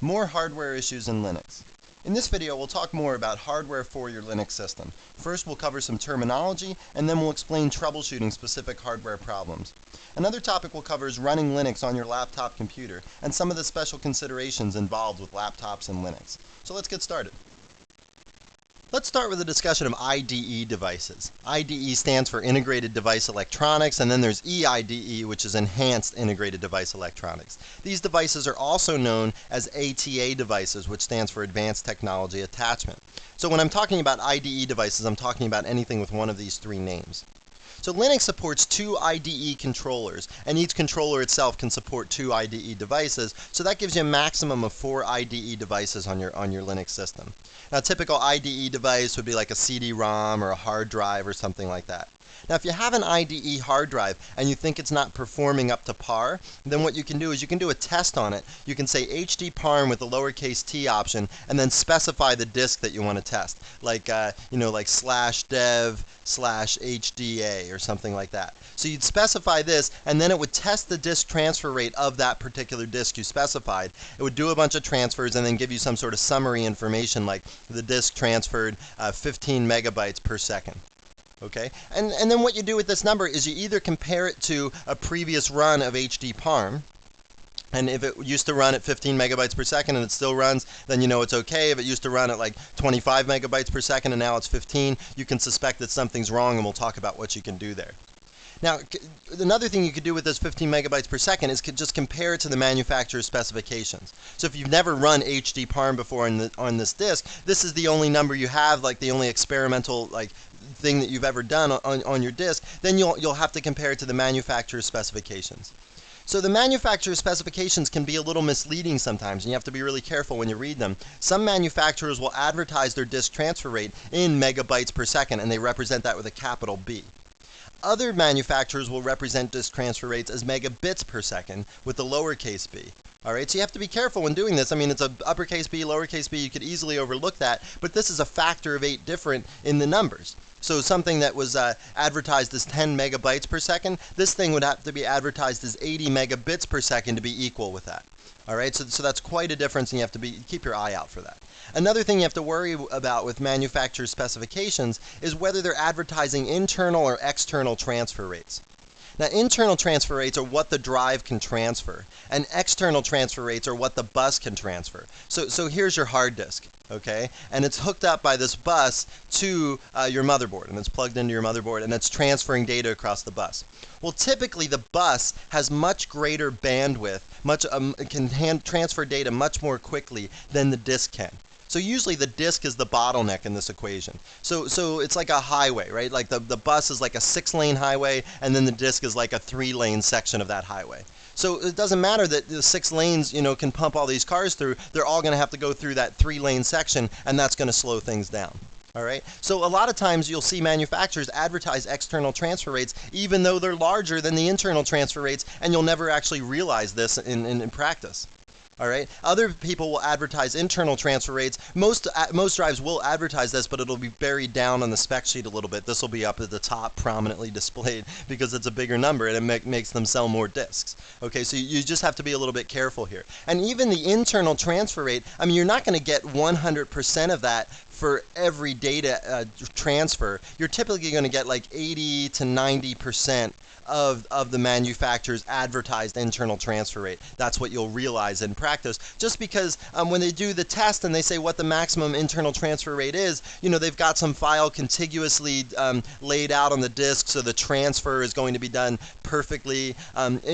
More hardware issues in Linux. In this video, we'll talk more about hardware for your Linux system. First, we'll cover some terminology, and then we'll explain troubleshooting specific hardware problems. Another topic we'll cover is running Linux on your laptop computer, and some of the special considerations involved with laptops and Linux. So let's get started. Let's start with a discussion of IDE devices. IDE stands for Integrated Device Electronics, and then there's EIDE, which is Enhanced Integrated Device Electronics. These devices are also known as ATA devices, which stands for Advanced Technology Attachment. So when I'm talking about IDE devices, I'm talking about anything with one of these three names. So Linux supports two IDE controllers, and each controller itself can support two IDE devices, so that gives you a maximum of 4 IDE devices on your Linux system. Now, a typical IDE device would be like a CD-ROM or a hard drive or something like that. Now, if you have an IDE hard drive and you think it's not performing up to par, then what you can do is you can do a test on it. You can say HDParm with the lowercase t option and then specify the disk that you want to test, like like /dev/HDA or something like that. So you'd specify this, and then it would test the disk transfer rate of that particular disk you specified. It would do a bunch of transfers and then give you some sort of summary information like the disk transferred 15 megabytes per second. Okay, and then what you do with this number is you either compare it to a previous run of HDParm, and if it used to run at 15 megabytes per second and it still runs, then you know it's okay. If it used to run at like 25 megabytes per second and now it's 15, you can suspect that something's wrong, and we'll talk about what you can do there. Now, another thing you could do with this 15 megabytes per second is just compare it to the manufacturer's specifications. So if you've never run HDParm before on this disk, this is the only number you have, like the only experimental thing that you've ever done on your disk, then you'll have to compare it to the manufacturer's specifications. So the manufacturer's specifications can be a little misleading sometimes, and you have to be really careful when you read them. Some manufacturers will advertise their disk transfer rate in megabytes per second, and they represent that with a capital B. Other manufacturers will represent disk transfer rates as megabits per second with the lowercase b. Alright, so you have to be careful when doing this. I mean, it's a uppercase b, lowercase b, you could easily overlook that, but this is a factor of 8 different in the numbers. So something that was advertised as 10 megabytes per second, this thing would have to be advertised as 80 megabits per second to be equal with that. Alright, so that's quite a difference, and you have to keep your eye out for that. Another thing you have to worry about with manufacturer specifications is whether they're advertising internal or external transfer rates. Now, internal transfer rates are what the drive can transfer, and external transfer rates are what the bus can transfer. So here's your hard disk, okay? And it's hooked up by this bus to your motherboard, and it's plugged into your motherboard, and it's transferring data across the bus. Well, typically the bus has much greater bandwidth, can transfer data much more quickly than the disk can. So usually the disk is the bottleneck in this equation. So it's like a highway, right? Like the bus is like a 6-lane highway, and then the disk is like a 3-lane section of that highway. So it doesn't matter that the 6 lanes, can pump all these cars through. They're all going to have to go through that 3-lane section, and that's going to slow things down. All right. So a lot of times you'll see manufacturers advertise external transfer rates even though they're larger than the internal transfer rates, and you'll never actually realize this in practice. All right. Other people will advertise internal transfer rates. Most drives will advertise this, but it'll be buried down on the spec sheet a little bit. This will be up at the top, prominently displayed, because it's a bigger number and it makes them sell more disks. Okay, so you just have to be a little bit careful here. And even the internal transfer rate, I mean, you're not going to get 100% of that for every data transfer. You're typically going to get like 80 to 90% of the manufacturer's advertised internal transfer rate. That's what you'll realize in practice, just because when they do the test and they say what the maximum internal transfer rate is, they've got some file contiguously laid out on the disk, so the transfer is going to be done perfectly.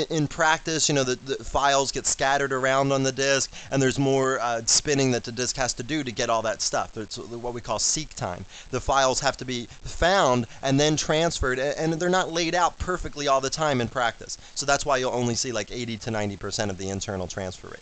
In practice, the files get scattered around on the disk, and there's more spinning that the disk has to do to get all that stuff. It's what we call seek time. The files have to be found and then transferred, and they're not laid out perfectly all the time in practice. So that's why you'll only see like 80 to 90% of the internal transfer rate.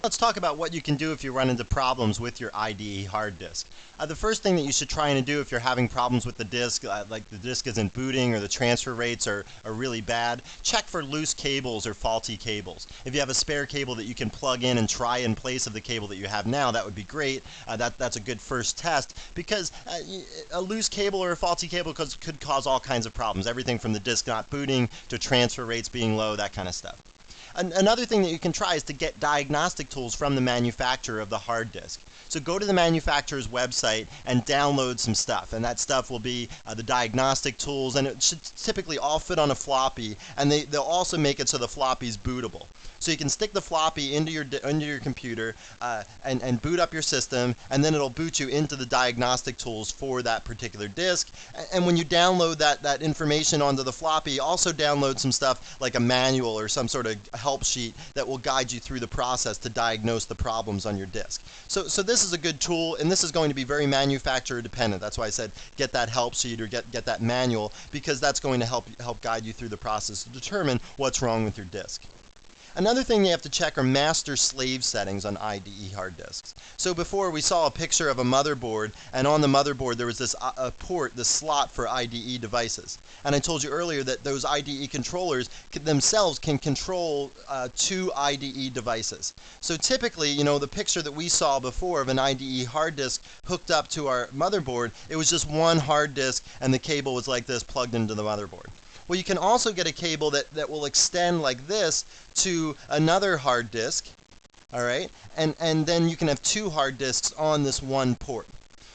Let's talk about what you can do if you run into problems with your IDE hard disk. The first thing that you should try and do if you're having problems with the disk, like the disk isn't booting or the transfer rates are really bad, check for loose cables or faulty cables. If you have a spare cable that you can plug in and try in place of the cable that you have now, that would be great. That's a good first test, because a loose cable or a faulty cable could cause all kinds of problems, everything from the disk not booting to transfer rates being low, that kind of stuff. Another thing that you can try is to get diagnostic tools from the manufacturer of the hard disk. So go to the manufacturer's website and download some stuff, and that stuff will be the diagnostic tools, and it should typically all fit on a floppy, and they'll also make it so the floppy's bootable. So you can stick the floppy into your computer and boot up your system, and then it'll boot you into the diagnostic tools for that particular disk. And when you download that information onto the floppy, also download some stuff like a manual or some sort of help sheet that will guide you through the process to diagnose the problems on your disk. So this is a good tool, and this is going to be very manufacturer dependent. That's why I said get that help sheet or get that manual, because that's going to help guide you through the process to determine what's wrong with your disk. Another thing you have to check are master-slave settings on IDE hard disks. So before we saw a picture of a motherboard, and on the motherboard there was this port, this slot for IDE devices. And I told you earlier that those IDE controllers themselves can control 2 IDE devices. So typically, you know, the picture that we saw before of an IDE hard disk hooked up to our motherboard, it was just one hard disk and the cable was like this plugged into the motherboard. Well, you can also get a cable that will extend like this to another hard disk, all right? And then you can have 2 hard disks on this one port.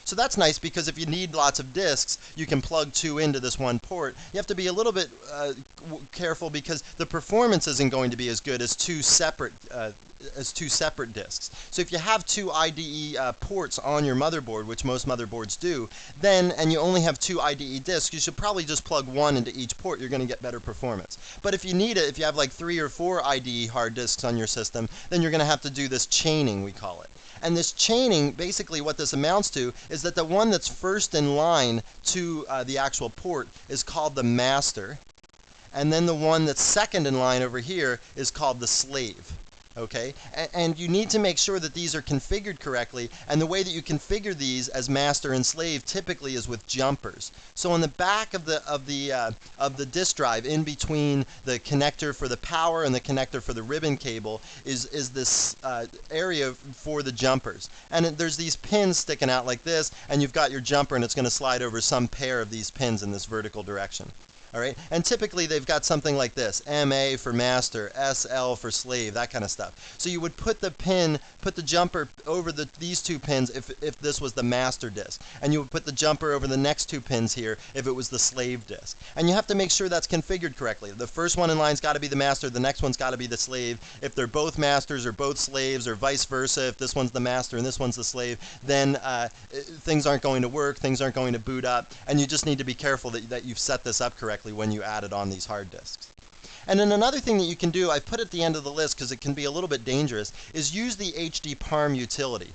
So that's nice, because if you need lots of disks, you can plug 2 into this one port. You have to be a little bit careful, because the performance isn't going to be as good as two separate disks. So if you have 2 IDE ports on your motherboard, which most motherboards do, and you only have 2 IDE disks, you should probably just plug 1 into each port. You're going to get better performance. But if you need it, if you have like 3 or 4 IDE hard disks on your system, then you're going to have to do this chaining, we call it. And this chaining, basically what this amounts to is that the one that's first in line to the actual port is called the master, and then the one that's second in line over here is called the slave. Okay, and you need to make sure that these are configured correctly, and the way that you configure these as master and slave typically is with jumpers. So on the back of the disk drive, in between the connector for the power and the connector for the ribbon cable, is this area for the jumpers. And there's these pins sticking out like this, and you've got your jumper, and it's going to slide over some pair of these pins in this vertical direction. All right, and typically they've got something like this: MA for master, SL for slave, that kind of stuff. So you would put the jumper over these 2 pins if this was the master disk, and you would put the jumper over the next 2 pins here if it was the slave disk. And you have to make sure that's configured correctly. The first one in line's got to be the master, the next one's got to be the slave. If they're both masters or both slaves, or vice versa, if this one's the master and this one's the slave, then things aren't going to work, things aren't going to boot up, and you just need to be careful that you've set this up correctly when you add it on these hard disks. And then another thing that you can do, I've put at the end of the list because it can be a little bit dangerous, is use the HDPARM utility.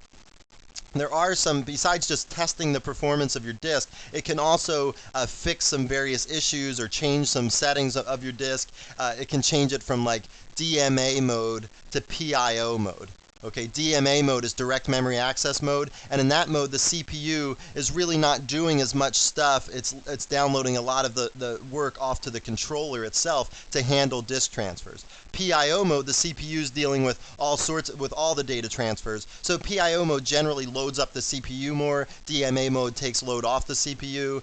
There are some, besides just testing the performance of your disk, it can also fix some various issues or change some settings of your disk. It can change it from like DMA mode to PIO mode. Okay, DMA mode is direct memory access mode, and in that mode the CPU is really not doing as much stuff. It's downloading a lot of the work off to the controller itself to handle disk transfers. PIO mode, the CPU is dealing with all the data transfers. So PIO mode generally loads up the CPU more. DMA mode takes load off the CPU,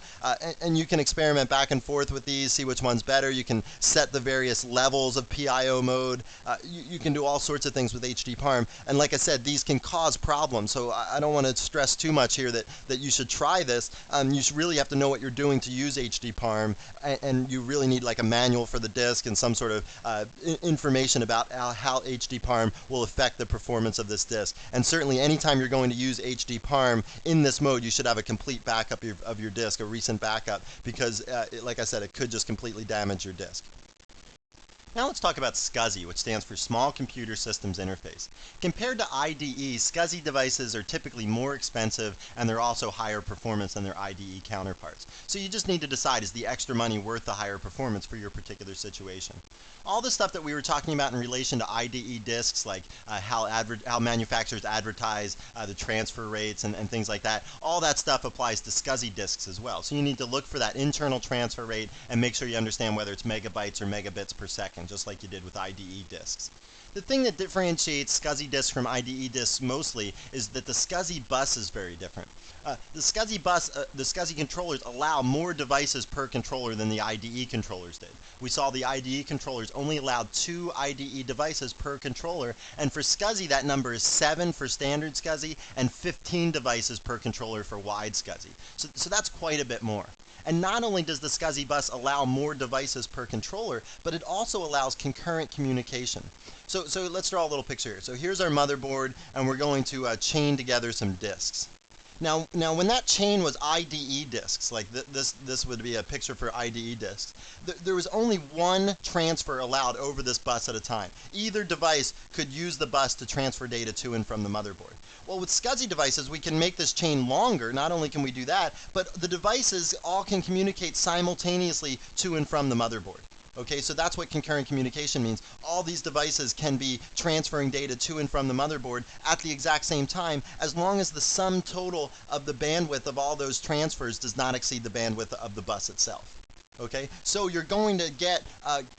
and you can experiment back and forth with these, see which one's better. You can set the various levels of PIO mode. You can do all sorts of things with HDPARM. And like I said, these can cause problems, so I don't want to stress too much here that you should try this. You really have to know what you're doing to use HDPARM, and you really need like a manual for the disk and some sort of information about how HDPARM will affect the performance of this disk. And certainly anytime you're going to use HDPARM in this mode, you should have a complete backup of your disk, a recent backup, because like I said, it could just completely damage your disk. Now let's talk about SCSI, which stands for Small Computer Systems Interface. Compared to IDE, SCSI devices are typically more expensive, and they're also higher performance than their IDE counterparts. So you just need to decide, is the extra money worth the higher performance for your particular situation? All the stuff that we were talking about in relation to IDE disks, like how manufacturers advertise the transfer rates and things like that, all that stuff applies to SCSI disks as well. So you need to look for that internal transfer rate and make sure you understand whether it's megabytes or megabits per second. second, just like you did with IDE disks. The thing that differentiates SCSI disks from IDE disks mostly is that the SCSI bus is very different. The SCSI controllers allow more devices per controller than the IDE controllers did. We saw the IDE controllers only allowed 2 IDE devices per controller, and for SCSI that number is 7 for standard SCSI and 15 devices per controller for wide SCSI. So that's quite a bit more. And not only does the SCSI bus allow more devices per controller, but it also allows concurrent communication. So let's draw a little picture here. So here's our motherboard, and we're going to chain together some disks. Now when that chain was IDE disks, like this would be a picture for IDE disks, there was only one transfer allowed over this bus at a time. Either device could use the bus to transfer data to and from the motherboard. Well, with SCSI devices, we can make this chain longer. Not only can we do that, but the devices all can communicate simultaneously to and from the motherboard. Okay, so that's what concurrent communication means. All these devices can be transferring data to and from the motherboard at the exact same time, as long as the sum total of the bandwidth of all those transfers does not exceed the bandwidth of the bus itself. Okay, so you're going to get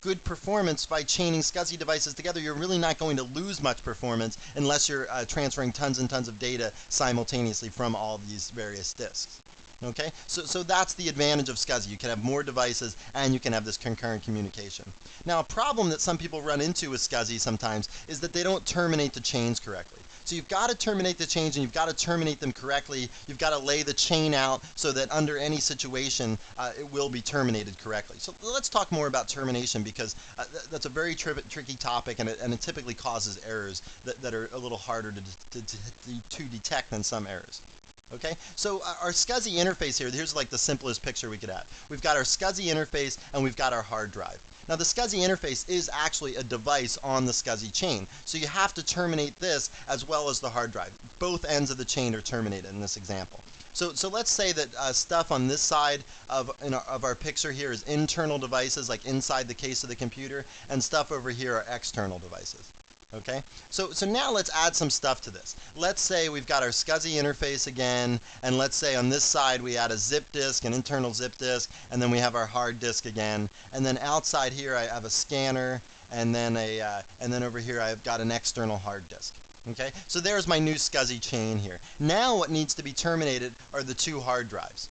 good performance by chaining SCSI devices together. You're really not going to lose much performance unless you're transferring tons and tons of data simultaneously from all these various disks. Okay, so that's the advantage of SCSI. You can have more devices and you can have this concurrent communication. Now, a problem that some people run into with SCSI sometimes is that they don't terminate the chains correctly. So you've got to terminate the chains, and you've got to terminate them correctly. You've got to lay the chain out so that under any situation it will be terminated correctly. So let's talk more about termination, because that's a very tricky topic, and it typically causes errors that are a little harder to detect than some errors. Okay, so our SCSI interface here's like the simplest picture we could have. We've got our SCSI interface and we've got our hard drive. Now the SCSI interface is actually a device on the SCSI chain, so you have to terminate this as well as the hard drive. Both ends of the chain are terminated in this example. So let's say that stuff on this side of our picture here is internal devices, like inside the case of the computer, and stuff over here are external devices. Okay, so now let's add some stuff to this. Let's say we've got our SCSI interface again, and let's say on this side we add a zip disk, an internal zip disk, and then we have our hard disk again. And then outside here I have a scanner, and then over here I've got an external hard disk. Okay, so there's my new SCSI chain here. Now what needs to be terminated are the 2 hard drives.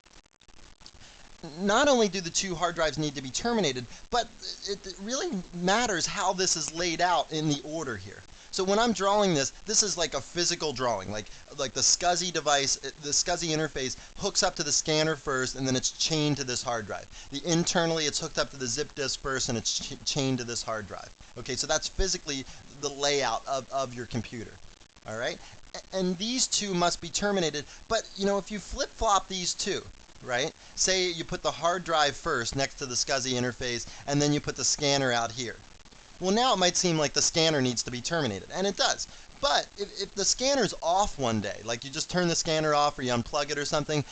Not only do the 2 hard drives need to be terminated, but it really matters how this is laid out in the order here. So when I'm drawing this is like a physical drawing, like the SCSI device, the SCSI interface hooks up to the scanner first, and then it's chained to this hard drive. Internally it's hooked up to the zip disk first, and it's chained to this hard drive. Okay, so that's physically the layout of your computer. All right, and these 2 must be terminated, but if you flip-flop these 2, right? Say you put the hard drive first next to the SCSI interface, and then you put the scanner out here. Well, now it might seem like the scanner needs to be terminated, and it does. But if the scanner's off one day, like you just turn the scanner off or you unplug it or something,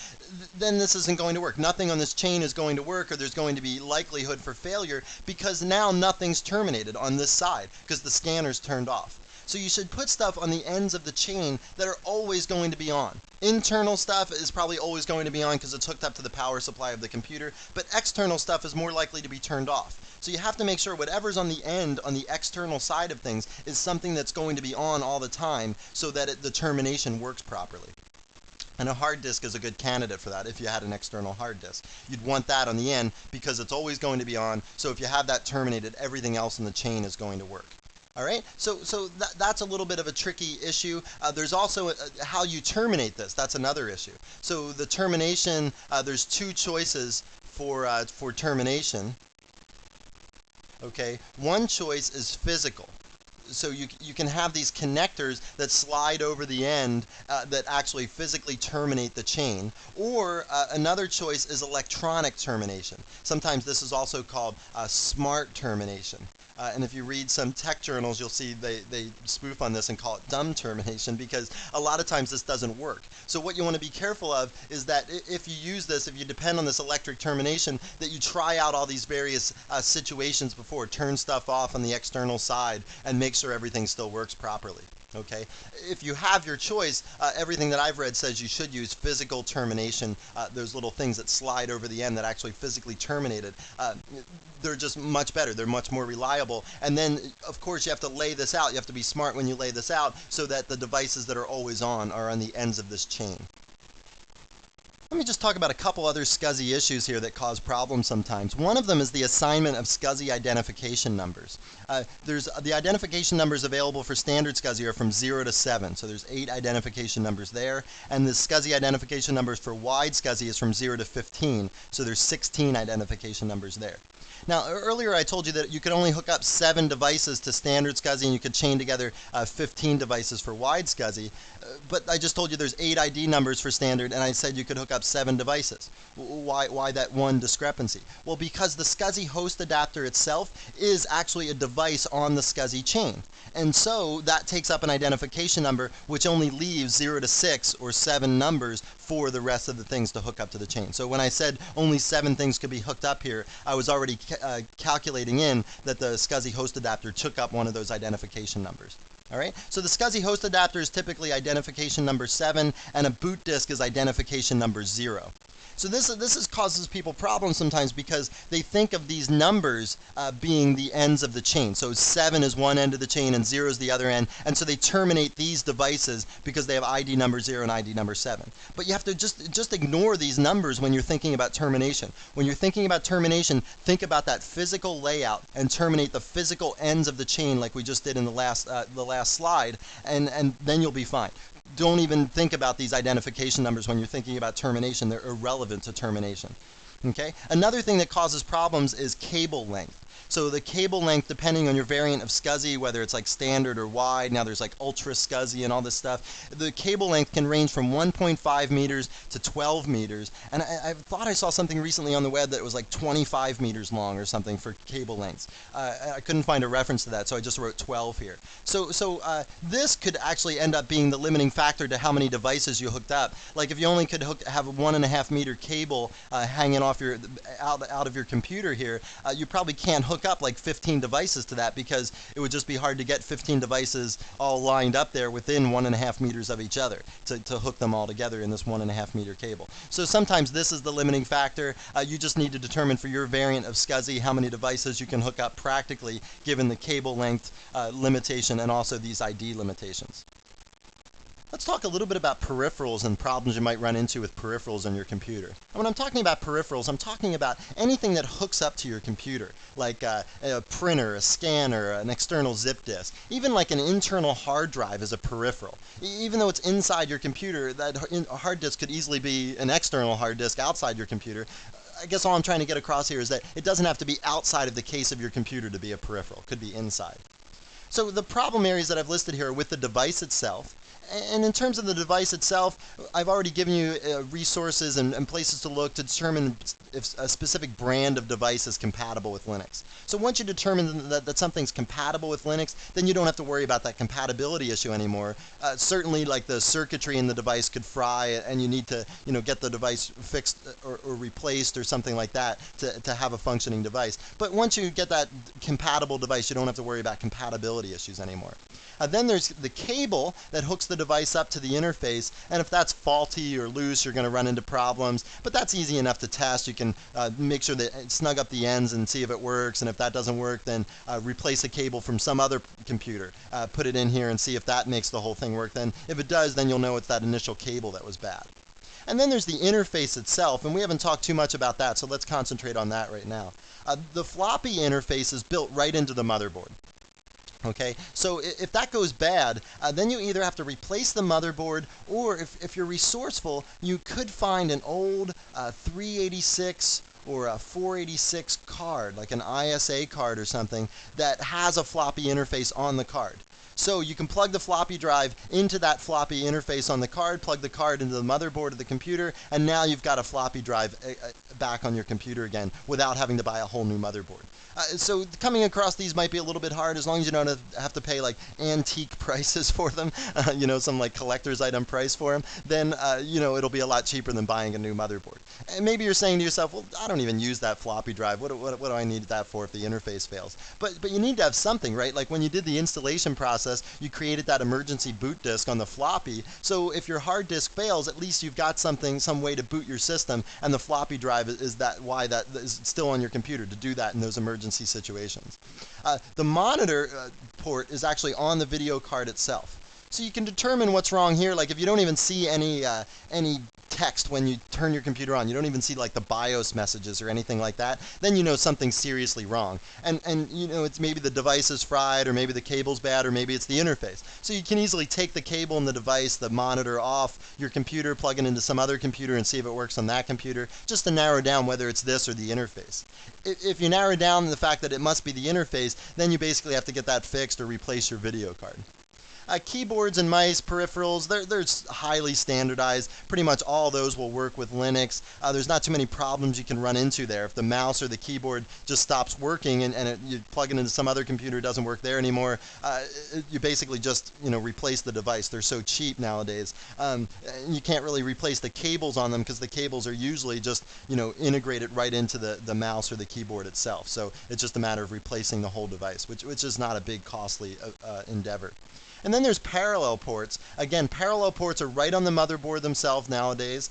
then this isn't going to work. Nothing on this chain is going to work, or there's going to be likelihood for failure, because now nothing's terminated on this side because the scanner's turned off. So you should put stuff on the ends of the chain that are always going to be on. Internal stuff is probably always going to be on because it's hooked up to the power supply of the computer, but external stuff is more likely to be turned off. So you have to make sure whatever's on the end, on the external side of things, is something that's going to be on all the time, so that the termination works properly. And a hard disk is a good candidate for that if you had an external hard disk. You'd want that on the end because it's always going to be on, so if you have that terminated, everything else in the chain is going to work. All right, so that's a little bit of a tricky issue. There's also how you terminate this. That's another issue. So the termination, there's 2 choices for termination. Okay, one choice is physical. So you can have these connectors that slide over the end that actually physically terminate the chain. Or another choice is electronic termination. Sometimes this is also called smart termination. And if you read some tech journals, you'll see they spoof on this and call it dumb termination, because a lot of times this doesn't work. So what you want to be careful of is that if you use this, if you depend on this electric termination, that you try out all these various situations before. Turn stuff off on the external side and make sure everything still works properly. Okay, if you have your choice, everything that I've read says you should use physical termination. Those little things that slide over the end that actually physically terminate it. They're just much better. They're much more reliable. And then, of course, you have to lay this out. You have to be smart when you lay this out so that the devices that are always on are on the ends of this chain. Let me just talk about a couple other SCSI issues here that cause problems sometimes. One of them is the assignment of SCSI identification numbers. There's the identification numbers available for standard SCSI are from 0 to 7, so there's 8 identification numbers there, and the SCSI identification numbers for wide SCSI is from 0 to 15, so there's 16 identification numbers there. Now, earlier I told you that you could only hook up 7 devices to standard SCSI and you could chain together 15 devices for wide SCSI, but I just told you there's 8 ID numbers for standard and I said you could hook up 7 devices. Why that one discrepancy? Well, because the SCSI host adapter itself is actually a device on the SCSI chain. And so that takes up an identification number which only leaves 0 to 6 or 7 numbers for the rest of the things to hook up to the chain. So when I said only 7 things could be hooked up here, I was already calculating in that the SCSI host adapter took up one of those identification numbers. All right, so the SCSI host adapter is typically identification number 7 and a boot disk is identification number 0. So this causes people problems sometimes because they think of these numbers being the ends of the chain. So 7 is one end of the chain and 0 is the other end, and so they terminate these devices because they have ID number 0 and ID number 7. But you have to just ignore these numbers when you're thinking about termination. When you're thinking about termination, think about that physical layout and terminate the physical ends of the chain like we just did in the last slide, and then you'll be fine. Don't even think about these identification numbers when you're thinking about termination. They're irrelevant to termination. Okay? Another thing that causes problems is cable length. So the cable length, depending on your variant of SCSI, whether it's like standard or wide, now there's like ultra SCSI and all this stuff, the cable length can range from 1.5 meters to 12 meters. And I thought I saw something recently on the web that was like 25 meters long or something for cable lengths. I couldn't find a reference to that, so I just wrote 12 here. So this could actually end up being the limiting factor to how many devices you hooked up. Like if you only could have a 1.5 meter cable hanging off out of your computer here, you probably can't hook up like 15 devices to that because it would just be hard to get 15 devices all lined up there within 1.5 meters of each other to hook them all together in this 1.5 meter cable. So sometimes this is the limiting factor. You just need to determine for your variant of SCSI how many devices you can hook up practically given the cable length limitation and also these ID limitations. Let's talk a little bit about peripherals and problems you might run into with peripherals on your computer. And when I'm talking about peripherals, I'm talking about anything that hooks up to your computer, like a printer, a scanner, an external zip disk. Even like an internal hard drive is a peripheral. Even though it's inside your computer, that hard disk could easily be an external hard disk outside your computer. I guess all I'm trying to get across here is that it doesn't have to be outside of the case of your computer to be a peripheral. It could be inside. So the problem areas that I've listed here are with the device itself. And in terms of the device itself, I've already given you resources and places to look to determine if a specific brand of device is compatible with Linux. So once you determine that something's compatible with Linux, then you don't have to worry about that compatibility issue anymore. Certainly, like the circuitry in the device could fry, and you need to, get the device fixed or replaced or something like that to have a functioning device. But once you get that compatible device, you don't have to worry about compatibility issues anymore. Then there's the cable that hooks the device up to the interface, and if that's faulty or loose, you're going to run into problems. But that's easy enough to test. You can make sure that snug up the ends and see if it works, and if that doesn't work, then replace a cable from some other computer. Put it in here and see if that makes the whole thing work. Then if it does, then you'll know it's that initial cable that was bad. And then there's the interface itself, and we haven't talked too much about that, so let's concentrate on that right now. The floppy interface is built right into the motherboard. Okay, so if that goes bad, then you either have to replace the motherboard, or if you're resourceful, you could find an old 386 or a 486 card, like an ISA card or something, that has a floppy interface on the card. So you can plug the floppy drive into that floppy interface on the card, plug the card into the motherboard of the computer, and now you've got a floppy drive back on your computer again without having to buy a whole new motherboard. So coming across these might be a little bit hard as long as you don't have to pay like antique prices for them, some like collector's item price for them, then it'll be a lot cheaper than buying a new motherboard. And maybe you're saying to yourself, well, I don't even use that floppy drive. What do I need that for if the interface fails? But you need to have something, right? Like when you did the installation process, you created that emergency boot disk on the floppy. So if your hard disk fails, at least you've got something, some way to boot your system, and the floppy drive is that why that is still on your computer to do that in those emergency situations. The monitor port is actually on the video card itself. So you can determine what's wrong here. Like if you don't even see any text when you turn your computer on, you don't even see like the BIOS messages or anything like that, then you know something's seriously wrong. And you know, it's maybe the device is fried, or maybe the cable's bad, or maybe it's the interface. So you can easily take the cable and the device, the monitor off your computer, plug it into some other computer and see if it works on that computer, just to narrow down whether it's this or the interface. If you narrow down the fact that it must be the interface, then you basically have to get that fixed or replace your video card. Keyboards and mice, peripherals, they're highly standardized. Pretty much all those will work with Linux. There's not too many problems you can run into there. If the mouse or the keyboard just stops working and you plug it into some other computer, it doesn't work there anymore, you basically just replace the device. They're so cheap nowadays. You can't really replace the cables on them because the cables are usually just integrated right into the mouse or the keyboard itself. So it's just a matter of replacing the whole device, which is not a big costly endeavor. And then there's parallel ports. Again, parallel ports are right on the motherboard themselves nowadays.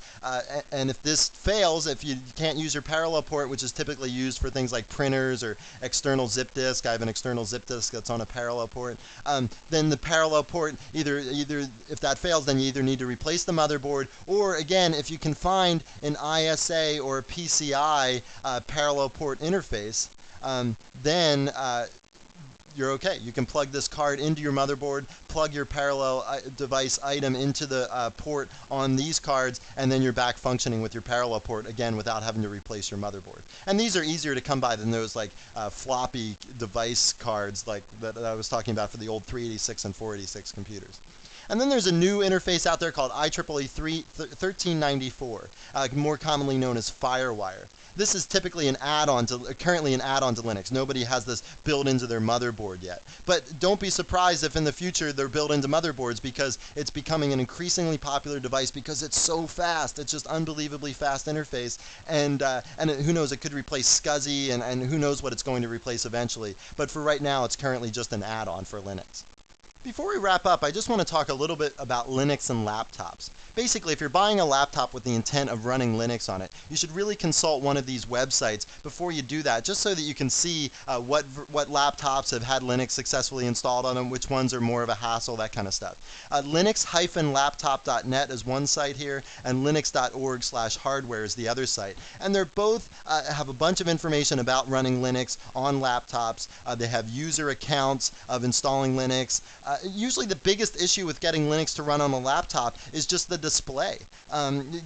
And if this fails, if you can't use your parallel port, which is typically used for things like printers or external zip disk, I have an external zip disk that's on a parallel port, then the parallel port, either if that fails, then you either need to replace the motherboard, or again, if you can find an ISA or a PCI parallel port interface, then you're okay. You can plug this card into your motherboard, plug your parallel device item into the port on these cards, and then you're back functioning with your parallel port again without having to replace your motherboard. And these are easier to come by than those like floppy device cards like that I was talking about for the old 386 and 486 computers. And then there's a new interface out there called IEEE 1394, more commonly known as FireWire. This is typically currently an add-on to Linux. Nobody has this built into their motherboard yet. But don't be surprised if in the future they're built into motherboards, because it's becoming an increasingly popular device because it's so fast. It's just unbelievably fast interface. And who knows, it could replace SCSI, and who knows what it's going to replace eventually. But for right now, it's currently just an add-on for Linux. Before we wrap up, I just want to talk a little bit about Linux and laptops. Basically, if you're buying a laptop with the intent of running Linux on it, you should really consult one of these websites before you do that, just so that you can see what laptops have had Linux successfully installed on them, which ones are more of a hassle, that kind of stuff. Linux-laptop.net is one site here, and linux.org/hardware is the other site. And they're both have a bunch of information about running Linux on laptops. They have user accounts of installing Linux. Usually the biggest issue with getting Linux to run on a laptop is just the display.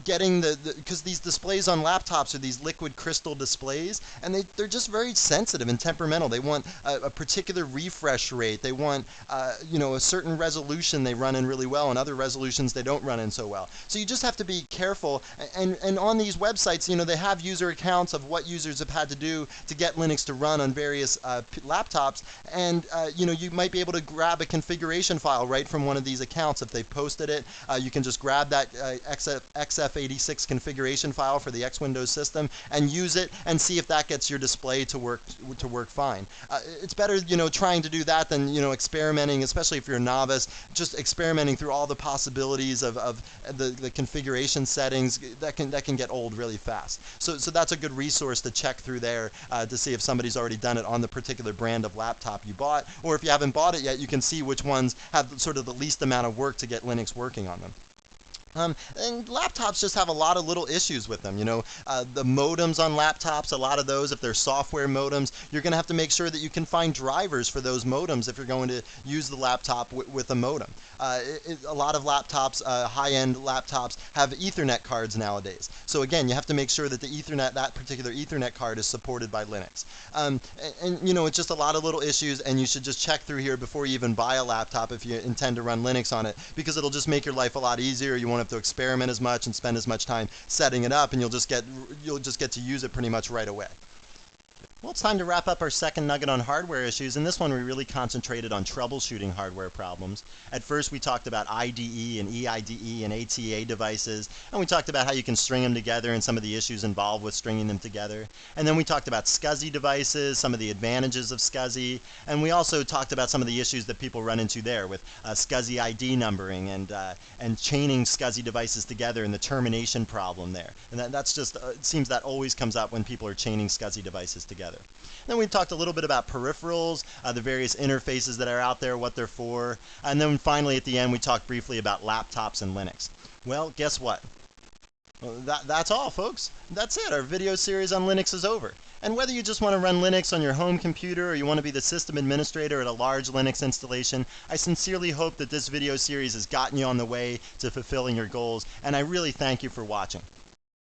Because these displays on laptops are these liquid crystal displays, and they're just very sensitive and temperamental. They want a particular refresh rate. They want a certain resolution they run in really well, and other resolutions they don't run in so well. So you just have to be careful. And on these websites, they have user accounts of what users have had to do to get Linux to run on various laptops, and you might be able to grab a configuration file right from one of these accounts. If they've posted it, you can just grab that XF86 configuration file for the X Windows system and use it and see if that gets your display to work fine. It's better, trying to do that than, experimenting, especially if you're a novice, just experimenting through all the possibilities of the configuration settings. That can get old really fast. So that's a good resource to check through there to see if somebody's already done it on the particular brand of laptop you bought, or if you haven't bought it yet, you can see which ones have sort of the least amount of work to get Linux working on them. And laptops just have a lot of little issues with them. The modems on laptops, a lot of those, if they're software modems, you're going to have to make sure that you can find drivers for those modems if you're going to use the laptop with a modem. A lot of laptops, high-end laptops, have Ethernet cards nowadays. So again, you have to make sure that that particular Ethernet card is supported by Linux. It's just a lot of little issues, and you should just check through here before you even buy a laptop if you intend to run Linux on it, because it'll just make your life a lot easier. You won't have to experiment as much and spend as much time setting it up, and you'll just get to use it pretty much right away. Well, it's time to wrap up our second nugget on hardware issues. In this one, we really concentrated on troubleshooting hardware problems. At first, we talked about IDE and EIDE and ATA devices, and we talked about how you can string them together and some of the issues involved with stringing them together. And then we talked about SCSI devices, some of the advantages of SCSI, and we also talked about some of the issues that people run into there with SCSI ID numbering and chaining SCSI devices together and the termination problem there. And that's just, it seems that always comes up when people are chaining SCSI devices together. Then we talked a little bit about peripherals, the various interfaces that are out there, what they're for. And then finally at the end we talked briefly about laptops and Linux. Well, guess what? Well, that's all, folks. That's it. Our video series on Linux is over. And whether you just want to run Linux on your home computer or you want to be the system administrator at a large Linux installation, I sincerely hope that this video series has gotten you on the way to fulfilling your goals, and I really thank you for watching.